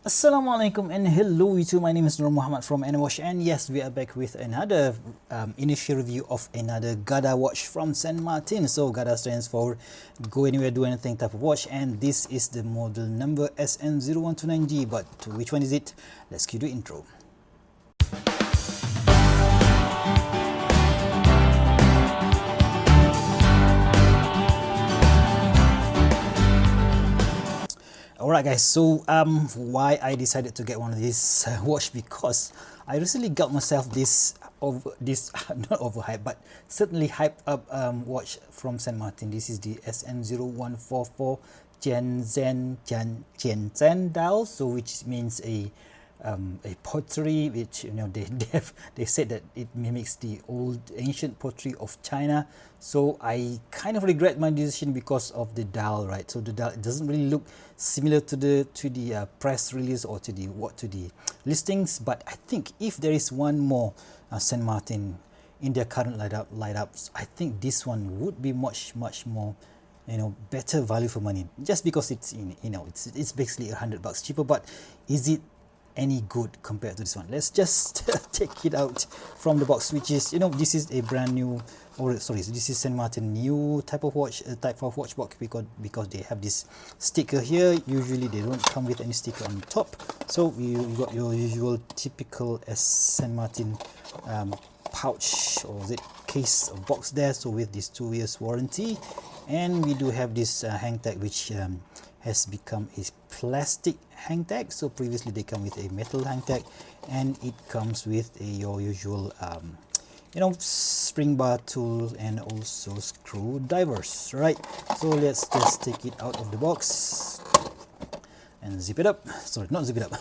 Assalamualaikum and hello YouTube, my name is Nur Muhammad from NWatch, and yes, we are back with another initial review of another Gada watch from Saint Martin. So Gada stands for go anywhere, do anything type of watch, and this is the model number SN0129G. But which one is it? Let's cue the intro. Alright guys, so why I decided to get one of these watch, because I recently got myself this not overhyped but certainly hyped up watch from Saint Martin. This is the SN0144 JianZhan dial, so which means a pottery, which they said that it mimics the old ancient pottery of China. So I kind of regret my decision because of the dial, right? So the dial, it doesn't really look similar to the press release or to the listings, but I think if there is one more Saint Martin in their current lineups, I think this one would be much more better value for money, just because it's it's basically $100 cheaper. But is it any good compared to this one? Let's just take it out from the box, which is this is a brand new, or sorry, this is Saint Martin new type of watch box, because they have this sticker here. Usually they don't come with any sticker on the top, so you got your usual typical Saint Martin pouch, or is it case or box there, so with this 2 years warranty. And we do have this hang tag, which has become a plastic hang tag. So previously they come with a metal hang tag, and it comes with your usual spring bar tool and also screwdrivers, right? So let's just take it out of the box and zip it up. Sorry, not zip it up.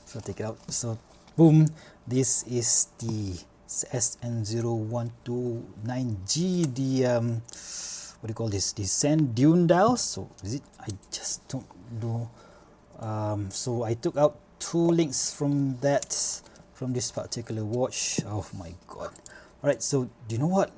so take it out. So boom, this is the SN0129G, the what do you call this, the sand dune dial. So is it, I just don't know. So I took out 2 links from this particular watch. Oh my god. All right, so do you know what?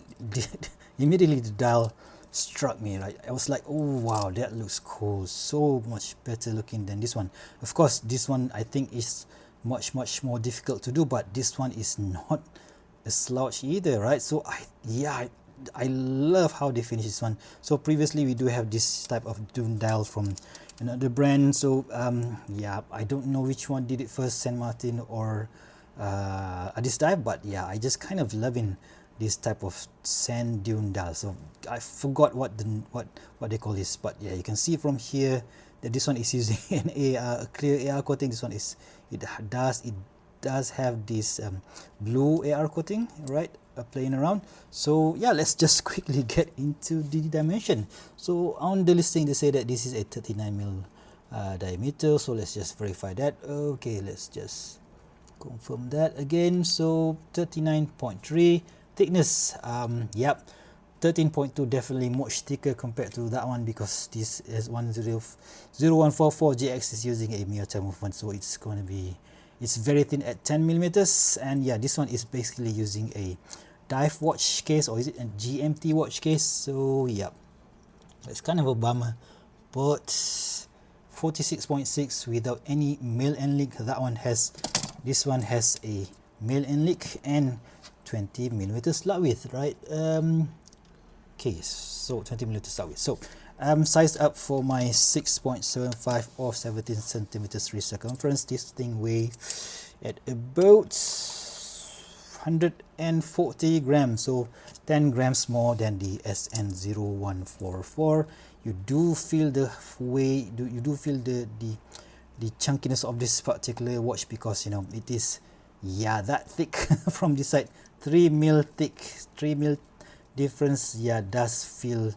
Immediately the dial struck me, right? I was like, oh wow, that looks cool, so much better looking than this one. Of course, this one I think is much more difficult to do, but this one is not a slouch either, right? So I love how they finish this one. So previously we do have this type of dune dial from another brand. So yeah, I don't know which one did it first, Saint Martin or WatchDives, but yeah, I just kind of loving this type of sand dune dial. So I forgot what they call this, but yeah, you can see from here that this one is using a clear AR coating. This one is, it does have this blue AR coating, right, playing around. So yeah, let's just quickly get into the dimension. So on the listing they say that this is a 39mm diameter, so let's just verify that. Okay, let's just confirm that again. So 39.3 thickness, yep, 13.2, definitely much thicker compared to that one, because this is 0144 JX is using a mirror movement, so it's going to be, it's very thin at 10mm. And yeah, this one is basically using a dive watch case, or is it a GMT watch case? So yeah, it's kind of a bummer, but 46.6 without any male end link. This one has a male end link and 20mm slot width, right? Okay, so 20mm slot width. So sized up for my 6.75 or 17 centimeters wrist circumference. This thing weighs at about 140 grams, so 10 grams more than the SN0144. You do feel the weight, you do feel the chunkiness of this particular watch, because it is, yeah, that thick from this side. 3mm thick, 3mm difference. Yeah, does feel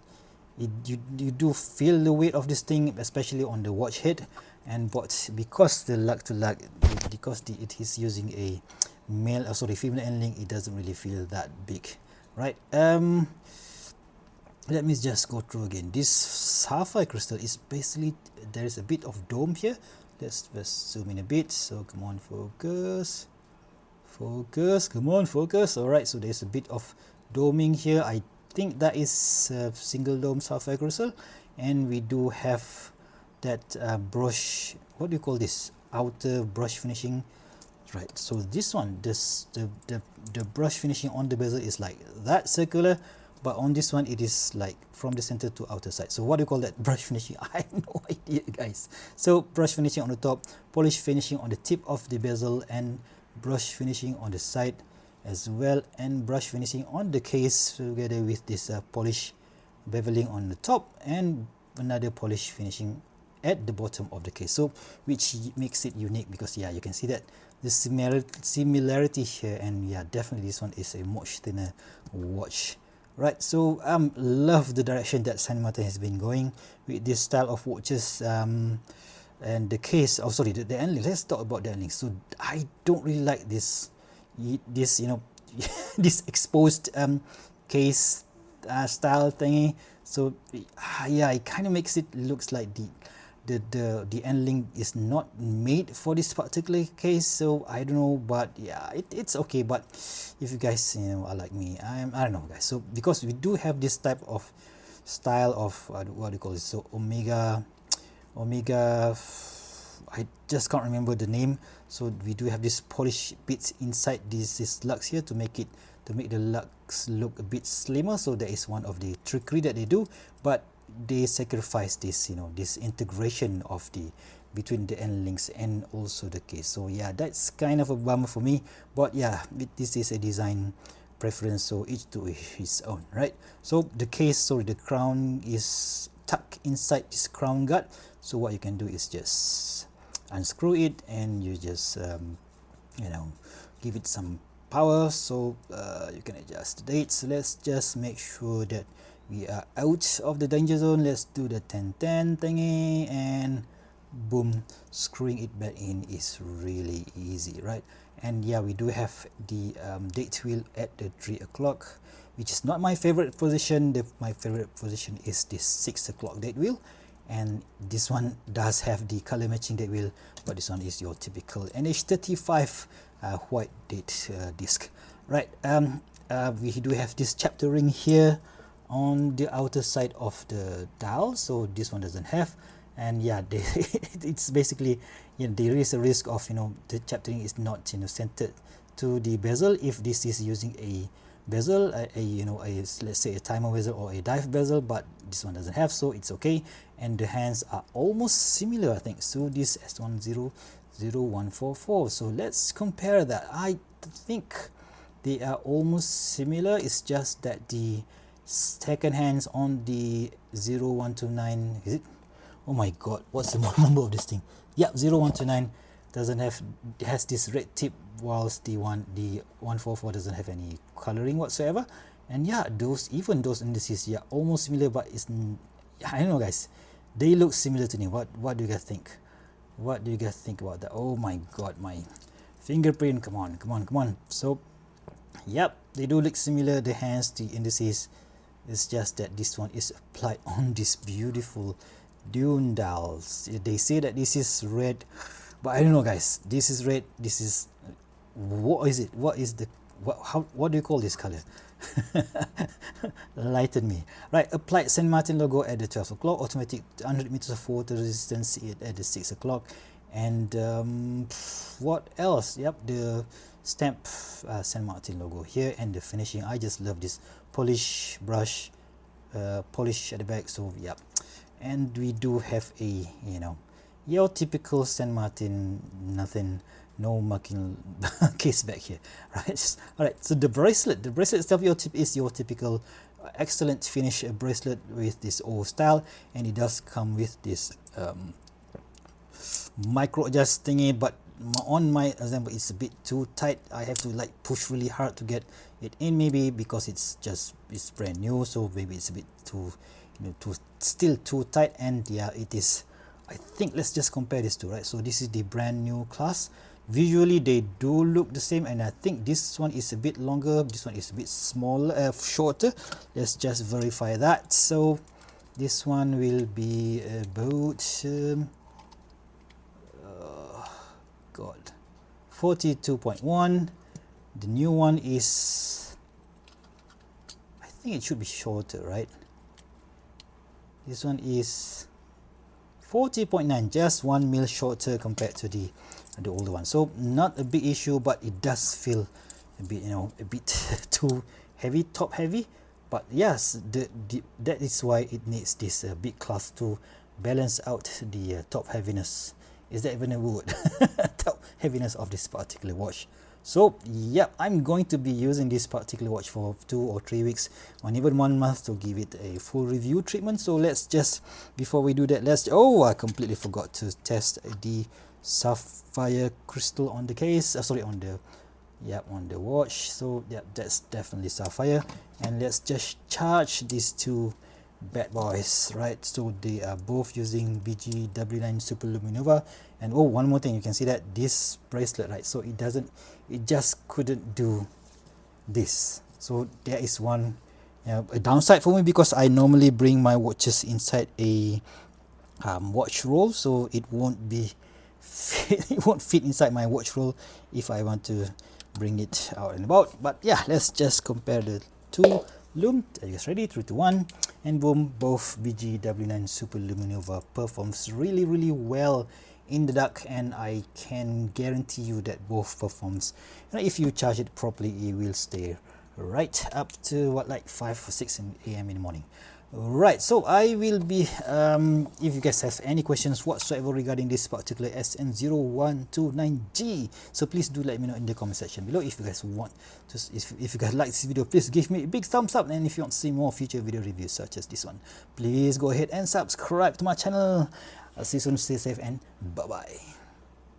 it, you do feel the weight of this thing, especially on the watch head. And but because the lug to lug, because it is using a female end link, it doesn't really feel that big, right? Let me just go through again. This sapphire crystal is basically, there is a bit of dome here. Let's just zoom in a bit. So come on, focus, come on, focus. All right, so there's a bit of doming here. I think that is single dome sapphire crystal, and we do have that brush what do you call this, outer brush finishing, right? So this one, the brush finishing on the bezel is like that, circular, but on this one it is like from the center to outer side. So what do you call that brush finishing? I have no idea, guys. So brush finishing on the top, polish finishing on the tip of the bezel, and brush finishing on the side as well, and brush finishing on the case together with this polish beveling on the top, and another polish finishing at the bottom of the case. So which makes it unique, because yeah, you can see that the similarity here, and yeah, definitely this one is a much thinner watch, right? So love the direction that Saint Martin has been going with this style of watches. And the case, oh sorry, the end link. Let's talk about the end link. So I don't really like this you know this exposed case style thingy. So yeah, it kind of makes it looks like the end link is not made for this particular case. So I don't know, but yeah, it's okay. But if you guys, you know, are like me, I don't know, guys. So because we do have this type of style of what do you call it, so omega, I just can't remember the name. So we do have this polish bits inside this lux here to make the lux look a bit slimmer. So that is one of the trickery that they do, but they sacrifice this, you know, this integration of the between the end links and also the case. So yeah, that's kind of a bummer for me, but yeah, this is a design preference, so each to his own, right? So the case, sorry, the crown is tucked inside this crown guard. So what you can do is just unscrew it, and you just you know, give it some power. So you can adjust the dates. Let's just make sure that we are out of the danger zone. Let's do the 1010 thingy, and boom, screwing it back in is really easy, right? And yeah, we do have the date wheel at the 3 o'clock, which is not my favorite position. My favorite position is this 6 o'clock date wheel, and this one does have the color matching date wheel, but this one is your typical NH35 white date disc, right? We do have this chapter ring here on the outer side of the dial, so this one doesn't have. And yeah, it's basically, you know, there is a risk of, you know, the chaptering is not, you know, centered to the bezel if this is using a bezel, you know, let's say a timer bezel or a dive bezel, but this one doesn't have, so it's okay. And the hands are almost similar, I think, so this SN0144. So let's compare that. I think they are almost similar. It's just that the second hands on the 0129, is it? Oh my god, what's the model number of this thing? Yeah, 0129 doesn't have, it has this red tip, whilst the 144 doesn't have any coloring whatsoever. And yeah, even those indices, yeah, almost similar, but it's, I don't know, guys, they look similar to me. What do you guys think? What do you guys think about that? Oh my god, my fingerprint, come on. So yep, they do look similar, the hands, the indices. It's just that this one is applied on this beautiful dune dials. They say that this is red, but I don't know, guys. This is red. This is, what is it? What is the, what do you call this color? Lighten me. Right, applied Saint Martin logo at the 12 o'clock, automatic 100 meters of water resistance at the 6 o'clock, and what else? Yep, the stamp Saint Martin logo here, and the finishing. I just love this polish brush, polish at the back. So yep, and we do have a, you know, your typical Saint Martin, nothing, no marking case back here, right? All right, so the bracelet itself, is your typical excellent finish bracelet with this old style, and it does come with this micro adjust thingy, but on my example it's a bit too tight. I have to like push really hard to get it in, maybe because it's brand new, so maybe it's a bit too, you know, still too tight. And yeah, it is, I think, let's just compare these two, right? So this is the brand new class. Visually they do look the same, and I think this one is a bit longer, this one is a bit smaller, shorter. Let's just verify that. So this one will be about 42.1. The new one is, I think it should be shorter, right? This one is 40.9, just 1 mil shorter compared to the older one. So not a big issue, but it does feel a bit, you know, a bit too heavy, top heavy. But yes, that is why it needs this big cloth to balance out the top heaviness. Is that even a word? Top heaviness of this particular watch. So yep, I'm going to be using this particular watch for 2 or 3 weeks, or even 1 month to give it a full review treatment. So let's just, before we do that, oh, I completely forgot to test the sapphire crystal on the case, sorry, on the watch. So yeah, that's definitely sapphire. And let's just charge these two bad boys, right? So they are both using BGW9 Super Luminova. And oh, one more thing, you can see that this bracelet, right, so it just couldn't do this. So there is one a downside for me, because I normally bring my watches inside a watch roll, so it won't fit inside my watch roll if I want to bring it out and about. But yeah, let's just compare the two lume. Are you guys ready? 3, 2, 1, and boom, both BGW9 Super Luminova performs really well in the dark, and I can guarantee you that both performs, if you charge it properly, it will stay right up to what, like 5 or 6 a.m. in the morning. Right, so I will be if you guys have any questions whatsoever regarding this particular SN0129G, so please do let me know in the comment section below. If you guys want to, if you guys like this video, please give me a big thumbs up, and if you want to see more future video reviews such as this one, please go ahead and subscribe to my channel. I'll see you soon, stay safe, and bye bye.